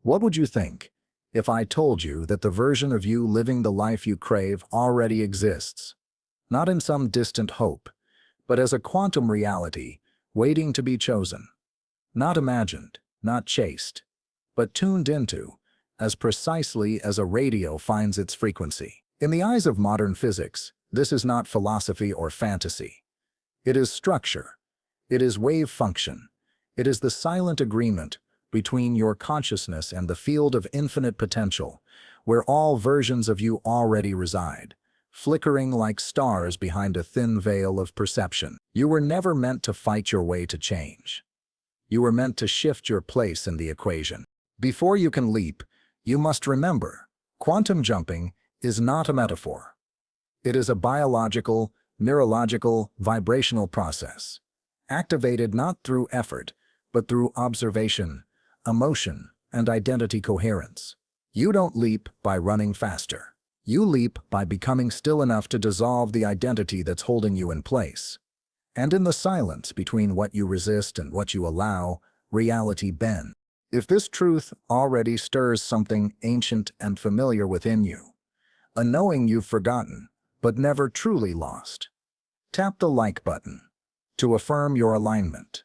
What would you think if I told you that the version of you living the life you crave already exists? Not in some distant hope, but as a quantum reality waiting to be chosen. Not imagined, not chased, but tuned into, as precisely as a radio finds its frequency. In the eyes of modern physics, this is not philosophy or fantasy. It is structure. It is wave function. It is the silent agreement between your consciousness and the field of infinite potential, where all versions of you already reside, flickering like stars behind a thin veil of perception. You were never meant to fight your way to change. You were meant to shift your place in the equation. Before you can leap, you must remember, quantum jumping is not a metaphor. It is a biological, neurological, vibrational process, activated not through effort, but through observation, emotion, and identity coherence. You don't leap by running faster. You leap by becoming still enough to dissolve the identity that's holding you in place. And in the silence between what you resist and what you allow, reality bends. If this truth already stirs something ancient and familiar within you, a knowing you've forgotten, but never truly lost, tap the like button to affirm your alignment.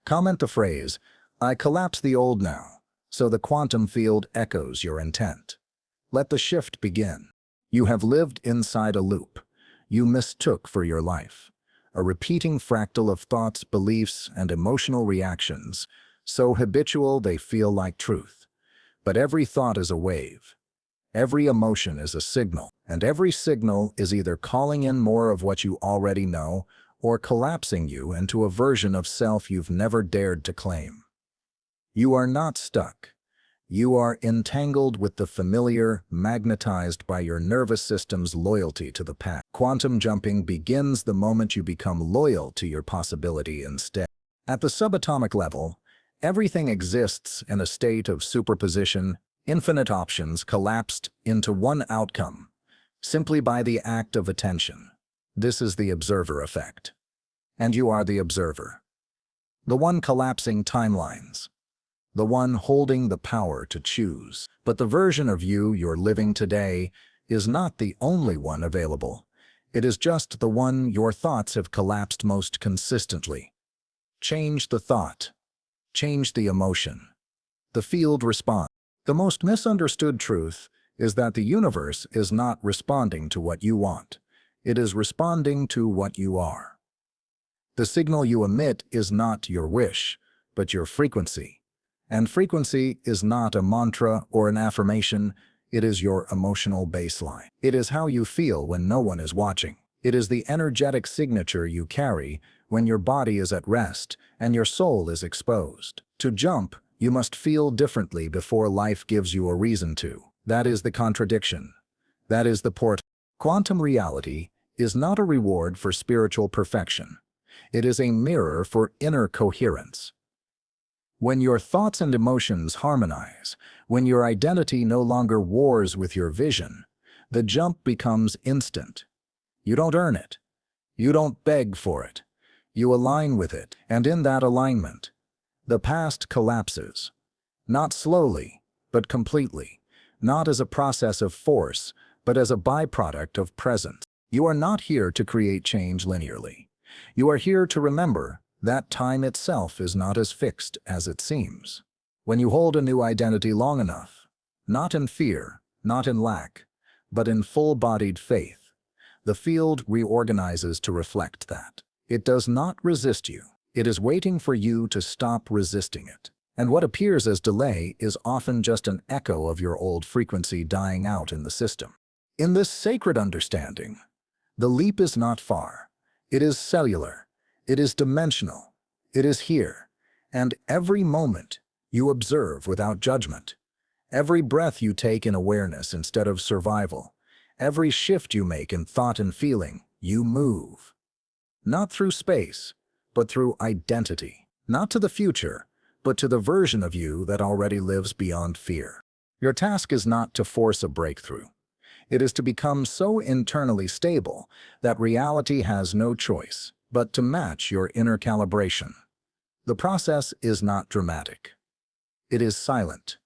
Comment the phrase, "I collapse the old now," so the quantum field echoes your intent. Let the shift begin. You have lived inside a loop you mistook for your life, a repeating fractal of thoughts, beliefs, and emotional reactions, so habitual they feel like truth. But every thought is a wave. Every emotion is a signal, and every signal is either calling in more of what you already know or collapsing you into a version of self you've never dared to claim. You are not stuck. You are entangled with the familiar, magnetized by your nervous system's loyalty to the past. Quantum jumping begins the moment you become loyal to your possibility instead. At the subatomic level, everything exists in a state of superposition, infinite options collapsed into one outcome, simply by the act of attention. This is the observer effect. And you are the observer. The one collapsing timelines. The one holding the power to choose. But the version of you you're living today is not the only one available. It is just the one your thoughts have collapsed most consistently. Change the thought. Change the emotion. The field responds. The most misunderstood truth is that the universe is not responding to what you want. It is responding to what you are. The signal you emit is not your wish, but your frequency. And frequency is not a mantra or an affirmation, it is your emotional baseline. It is how you feel when no one is watching. It is the energetic signature you carry when your body is at rest and your soul is exposed. To jump, you must feel differently before life gives you a reason to. That is the contradiction. That is the portal. Quantum reality is not a reward for spiritual perfection. It is a mirror for inner coherence. When your thoughts and emotions harmonize, when your identity no longer wars with your vision, the jump becomes instant. You don't earn it. You don't beg for it. You align with it, and in that alignment, the past collapses. Not slowly, but completely. Not as a process of force, but as a byproduct of presence. You are not here to create change linearly. You are here to remember that time itself is not as fixed as it seems. When you hold a new identity long enough, not in fear, not in lack, but in full-bodied faith, the field reorganizes to reflect that. It does not resist you. It is waiting for you to stop resisting it. And what appears as delay is often just an echo of your old frequency dying out in the system. In this sacred understanding, the leap is not far. It is cellular. It is dimensional. It is here. And every moment you observe without judgment. Every breath you take in awareness instead of survival. Every shift you make in thought and feeling, you move. Not through space, but through identity. Not to the future, but to the version of you that already lives beyond fear. Your task is not to force a breakthrough. It is to become so internally stable that reality has no choice but to match your inner calibration. The process is not dramatic. It is silent.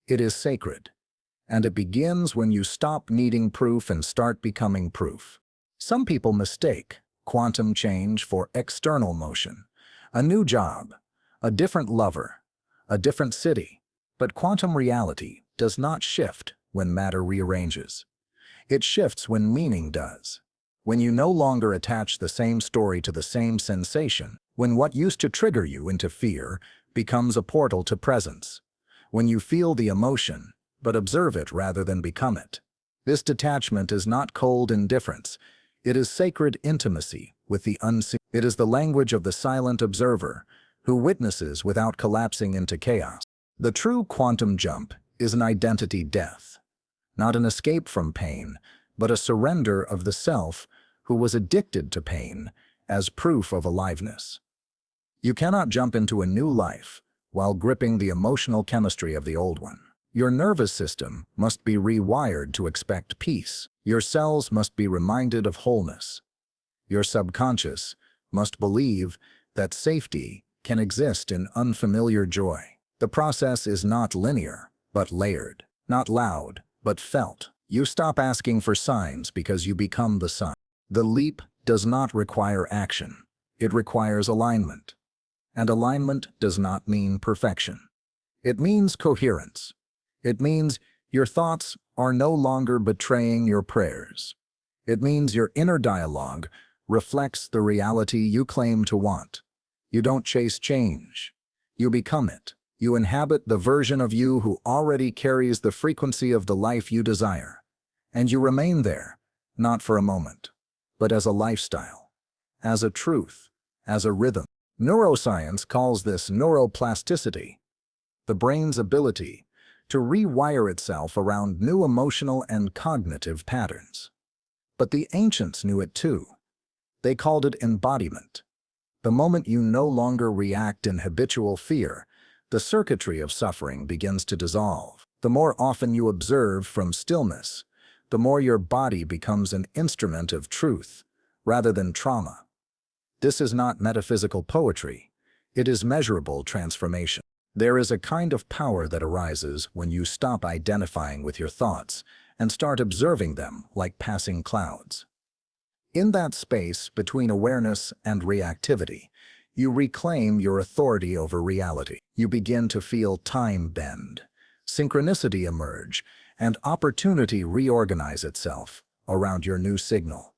It is sacred, and it begins when you stop needing proof and start becoming proof. Some people mistake quantum change for external motion, a new job, a different lover, a different city. But quantum reality does not shift when matter rearranges. It shifts when meaning does. When you no longer attach the same story to the same sensation, when what used to trigger you into fear becomes a portal to presence, when you feel the emotion, but observe it rather than become it. This detachment is not cold indifference. It is sacred intimacy with the unseen. It is the language of the silent observer who witnesses without collapsing into chaos. The true quantum jump is an identity death, not an escape from pain, but a surrender of the self who was addicted to pain as proof of aliveness. You cannot jump into a new life while gripping the emotional chemistry of the old one. Your nervous system must be rewired to expect peace. Your cells must be reminded of wholeness. Your subconscious must believe that safety can exist in unfamiliar joy. The process is not linear, but layered, not loud, but felt. You stop asking for signs because you become the sign. The leap does not require action. It requires alignment. And alignment does not mean perfection. It means coherence. It means your thoughts are no longer betraying your prayers. It means your inner dialogue reflects the reality you claim to want. You don't chase change. You become it. You inhabit the version of you who already carries the frequency of the life you desire. And you remain there, not for a moment, but as a lifestyle, as a truth, as a rhythm. Neuroscience calls this neuroplasticity, the brain's ability to rewire itself around new emotional and cognitive patterns. But the ancients knew it too. They called it embodiment. The moment you no longer react in habitual fear, the circuitry of suffering begins to dissolve. The more often you observe from stillness, the more your body becomes an instrument of truth rather than trauma. This is not metaphysical poetry. It is measurable transformation. There is a kind of power that arises when you stop identifying with your thoughts and start observing them like passing clouds. In that space between awareness and reactivity, you reclaim your authority over reality. You begin to feel time bend, synchronicity emerge, and opportunity reorganize itself around your new signal.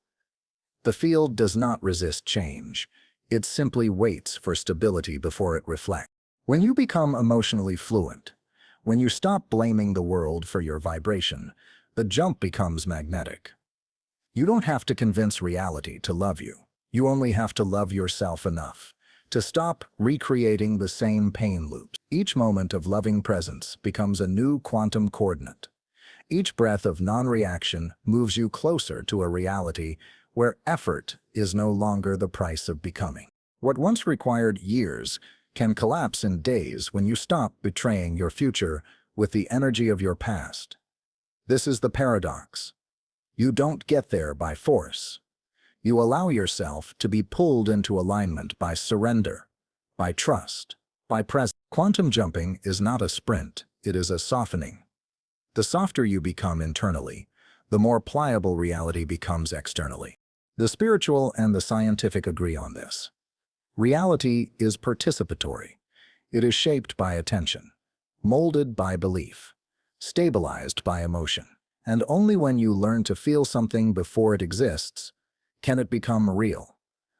The field does not resist change. It simply waits for stability before it reflects. When you become emotionally fluent, when you stop blaming the world for your vibration, the jump becomes magnetic. You don't have to convince reality to love you. You only have to love yourself enough to stop recreating the same pain loops. Each moment of loving presence becomes a new quantum coordinate. Each breath of non-reaction moves you closer to a reality where effort is no longer the price of becoming. What once required years can collapse in days when you stop betraying your future with the energy of your past. This is the paradox. You don't get there by force. You allow yourself to be pulled into alignment by surrender, by trust, by presence. Quantum jumping is not a sprint, it is a softening. The softer you become internally, the more pliable reality becomes externally. The spiritual and the scientific agree on this. Reality is participatory. It is shaped by attention, molded by belief, stabilized by emotion. And only when you learn to feel something before it exists can it become real.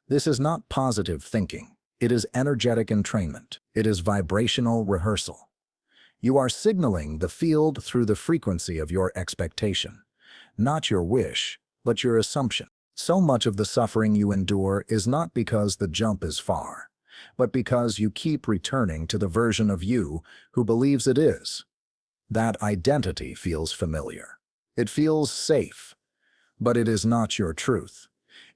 This is not positive thinking. It is energetic entrainment. It is vibrational rehearsal. You are signaling the field through the frequency of your expectation, not your wish, but your assumption. So much of the suffering you endure is not because the jump is far, but because you keep returning to the version of you who believes it is. That identity feels familiar. It feels safe, but it is not your truth.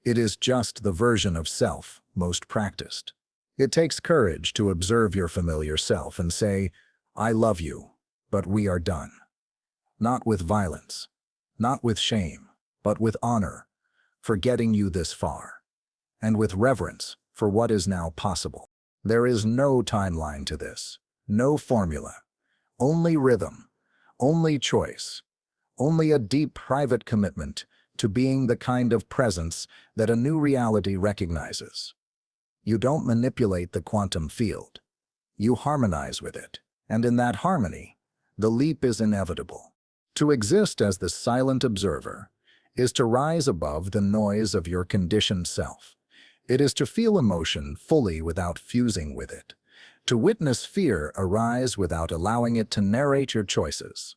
It is just the version of self most practiced. It takes courage to observe your familiar self and say, I love you, but we are done. Not with violence, not with shame, but with honor for getting you this far, and with reverence for what is now possible. There is no timeline to this, no formula, only rhythm, only choice, only a deep private commitment to being the kind of presence that a new reality recognizes. You don't manipulate the quantum field. You harmonize with it. And in that harmony, the leap is inevitable. To exist as the silent observer is to rise above the noise of your conditioned self. It is to feel emotion fully without fusing with it, to witness fear arise without allowing it to narrate your choices.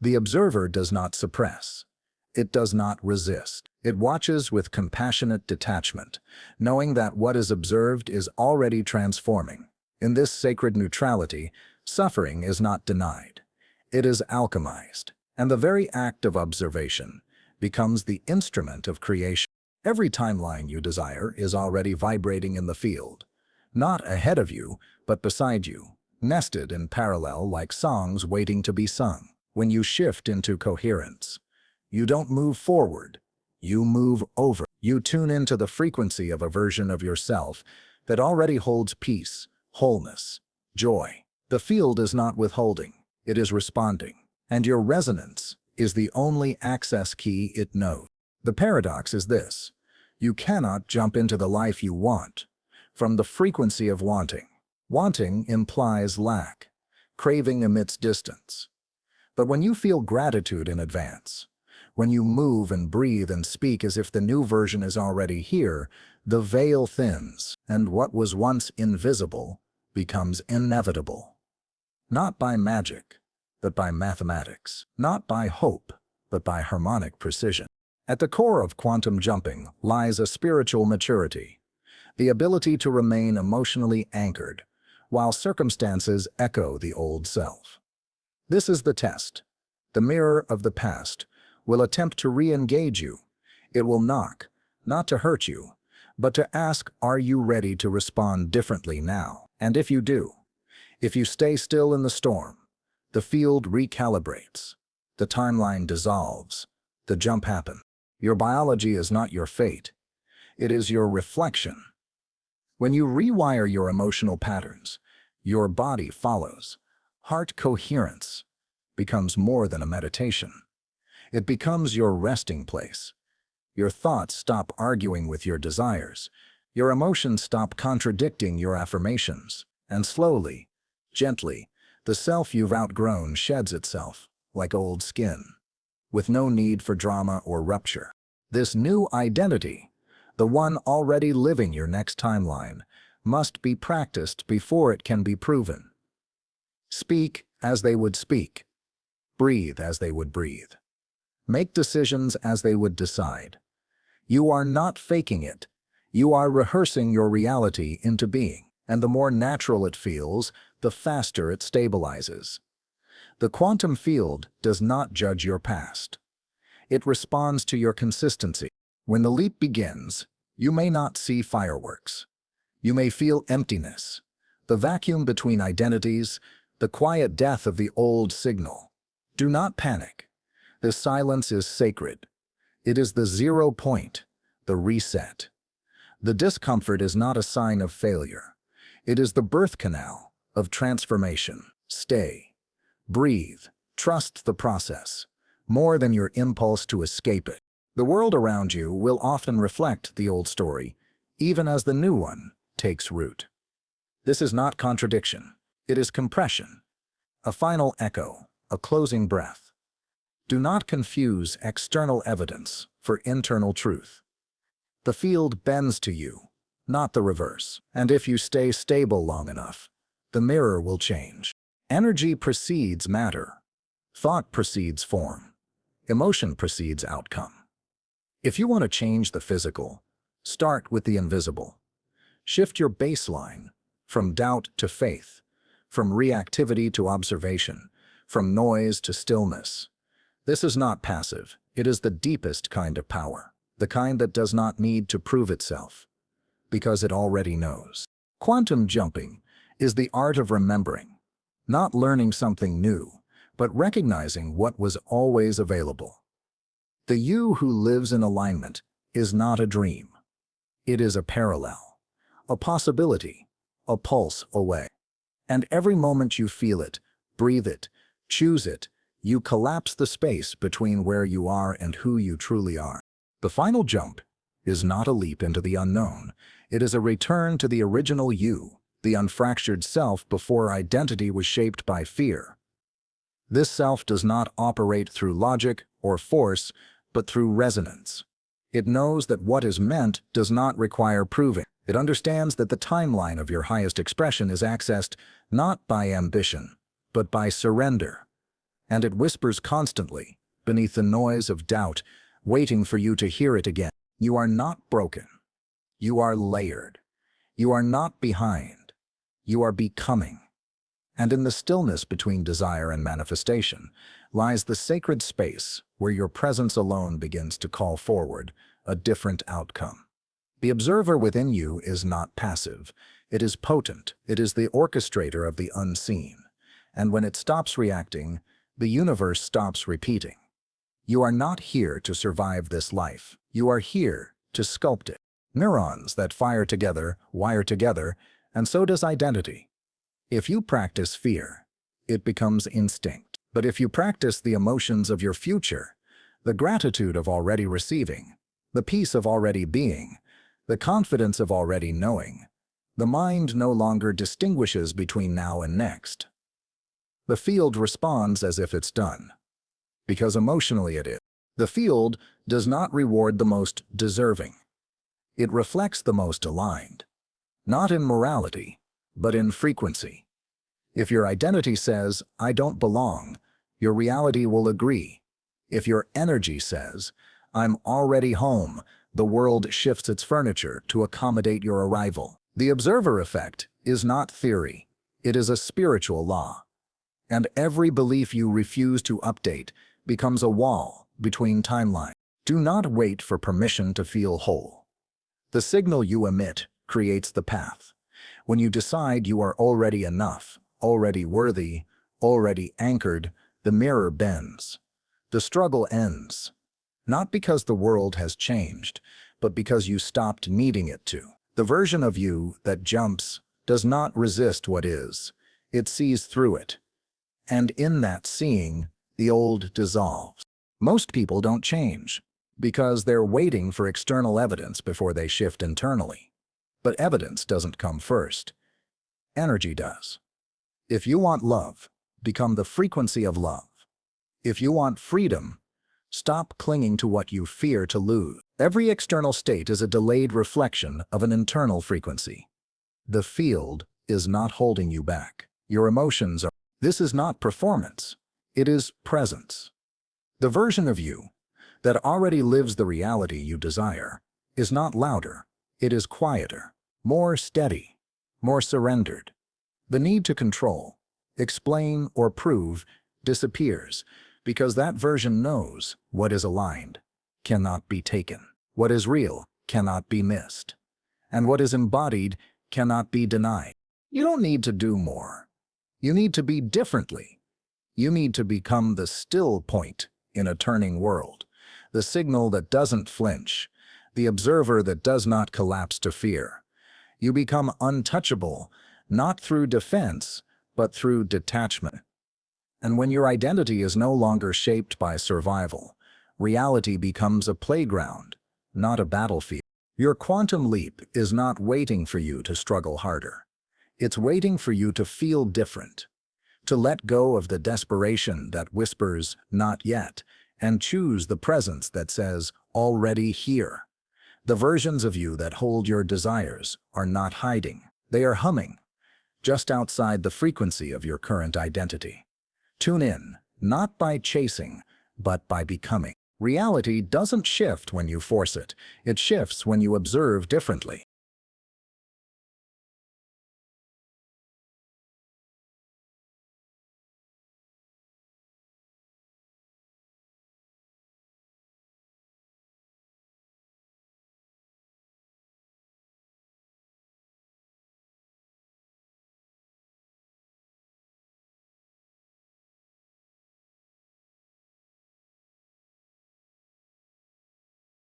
The observer does not suppress. It does not resist. It watches with compassionate detachment, knowing that what is observed is already transforming. In this sacred neutrality, suffering is not denied. It is alchemized, and the very act of observation becomes the instrument of creation. Every timeline you desire is already vibrating in the field, not ahead of you, but beside you, nested in parallel like songs waiting to be sung. When you shift into coherence, you don't move forward, you move over. You tune into the frequency of a version of yourself that already holds peace, wholeness, joy. The field is not withholding, it is responding, and your resonance is the only access key it knows. The paradox is this: you cannot jump into the life you want from the frequency of wanting. Wanting implies lack, craving emits distance. But when you feel gratitude in advance, when you move and breathe and speak as if the new version is already here, the veil thins, and what was once invisible becomes inevitable. Not by magic, but by mathematics. Not by hope, but by harmonic precision. At the core of quantum jumping lies a spiritual maturity, the ability to remain emotionally anchored while circumstances echo the old self. This is the test. The mirror of the past will attempt to re-engage you. It will knock, not to hurt you, but to ask, are you ready to respond differently now? And if you do, if you stay still in the storm, the field recalibrates, the timeline dissolves, the jump happens. Your biology is not your fate. It is your reflection. When you rewire your emotional patterns, your body follows. Heart coherence becomes more than a meditation. It becomes your resting place. Your thoughts stop arguing with your desires. Your emotions stop contradicting your affirmations. And slowly, gently, the self you've outgrown sheds itself like old skin, with no need for drama or rupture. This new identity, the one already living your next timeline, must be practiced before it can be proven. Speak as they would speak. Breathe as they would breathe. Make decisions as they would decide. You are not faking it. You are rehearsing your reality into being. And the more natural it feels, the faster it stabilizes. The quantum field does not judge your past. It responds to your consistency. When the leap begins, you may not see fireworks. You may feel emptiness, the vacuum between identities, the quiet death of the old signal. Do not panic. This silence is sacred. It is the 0 point, the reset. The discomfort is not a sign of failure. It is the birth canal of transformation. Stay. Breathe. Trust the process, more than your impulse to escape it. The world around you will often reflect the old story, even as the new one takes root. This is not contradiction. It is compression, a final echo, a closing breath. Do not confuse external evidence for internal truth. The field bends to you, not the reverse. And if you stay stable long enough, the mirror will change. Energy precedes matter. Thought precedes form. Emotion precedes outcome. If you want to change the physical, start with the invisible. Shift your baseline from doubt to faith, from reactivity to observation, from noise to stillness. This is not passive. It is the deepest kind of power, the kind that does not need to prove itself, because it already knows. Quantum jumping is the art of remembering, not learning something new, but recognizing what was always available. The you who lives in alignment is not a dream. It is a parallel, a possibility, a pulse away. And every moment you feel it, breathe it, choose it, You collapse the space between where you are and who you truly are. The final jump is not a leap into the unknown. It is a return to the original you, the unfractured self before identity was shaped by fear. This self does not operate through logic or force, but through resonance. It knows that what is meant does not require proving. It understands that the timeline of your highest expression is accessed not by ambition, but by surrender. And it whispers constantly, beneath the noise of doubt, waiting for you to hear it again. You are not broken. You are layered. You are not behind. You are becoming. And in the stillness between desire and manifestation lies the sacred space where your presence alone begins to call forward a different outcome. The observer within you is not passive. It is potent. It is the orchestrator of the unseen. And when it stops reacting, the universe stops repeating. You are not here to survive this life. You are here to sculpt it. Neurons that fire together wire together, and so does identity. If you practice fear, it becomes instinct. But if you practice the emotions of your future, the gratitude of already receiving, the peace of already being, the confidence of already knowing, the mind no longer distinguishes between now and next. The field responds as if it's done, because emotionally it is. The field does not reward the most deserving. It reflects the most aligned, not in morality, but in frequency. If your identity says, "I don't belong," your reality will agree. If your energy says, "I'm already home," the world shifts its furniture to accommodate your arrival. The observer effect is not theory. It is a spiritual law. And every belief you refuse to update becomes a wall between timelines. Do not wait for permission to feel whole. The signal you emit creates the path. When you decide you are already enough, already worthy, already anchored, the mirror bends. The struggle ends. Not because the world has changed, but because you stopped needing it to. The version of you that jumps does not resist what is. It sees through it. And in that seeing, the old dissolves. Most people don't change because they're waiting for external evidence before they shift internally. But evidence doesn't come first. Energy does. If you want love, become the frequency of love. If you want freedom, stop clinging to what you fear to lose. Every external state is a delayed reflection of an internal frequency. The field is not holding you back. Your emotions are. This is not performance. It is presence. The version of you that already lives the reality you desire is not louder. It is quieter, more steady, more surrendered. The need to control, explain, or prove disappears because that version knows what is aligned cannot be taken, what is real cannot be missed, and what is embodied cannot be denied. You don't need to do more. You need to be differently. You need to become the still point in a turning world, the signal that doesn't flinch, the observer that does not collapse to fear. You become untouchable, not through defense, but through detachment. And when your identity is no longer shaped by survival, reality becomes a playground, not a battlefield. Your quantum leap is not waiting for you to struggle harder. It's waiting for you to feel different, to let go of the desperation that whispers, "not yet," and choose the presence that says, "already here." The versions of you that hold your desires are not hiding. They are humming, just outside the frequency of your current identity. Tune in, not by chasing, but by becoming. Reality doesn't shift when you force it. It shifts when you observe differently.